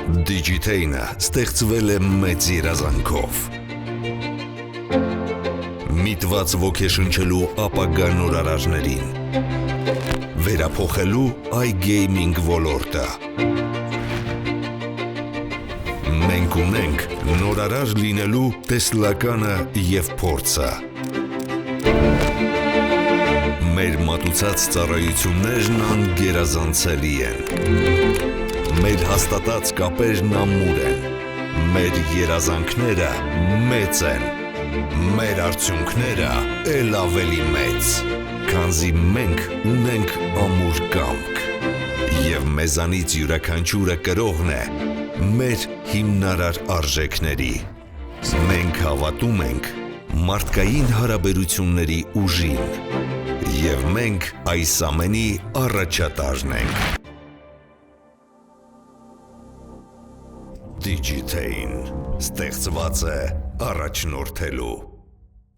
Digitane-ը ստեղծվել է մեծ երազանքով։ Միտված ոգեշնչելու ապագա նորարարներին, վերափոխելու iGaming ոլորտը։ Մենք ունենք նորարար լինելու տեսլականը և փորձը։ Մեր մատուցած ծառայություններն անգերազանցելի են։ Մեր հաստատած կապերն ամուր են, մեր երազանքները մեծ են, մեր արդյունքները էլ ավելի մեծ, քանզի մենք ունենք ամուր կամք, և մեզանից յուրաքանչյուրը կրողն է մեր հիմնարար արժեքների։ Մենք հավատում ենք մարդկային հարաբերությունների ուժին, և մենք այս ամենի առաջատարն ենք։ Digitane ստեղծված է առաջնորդելու։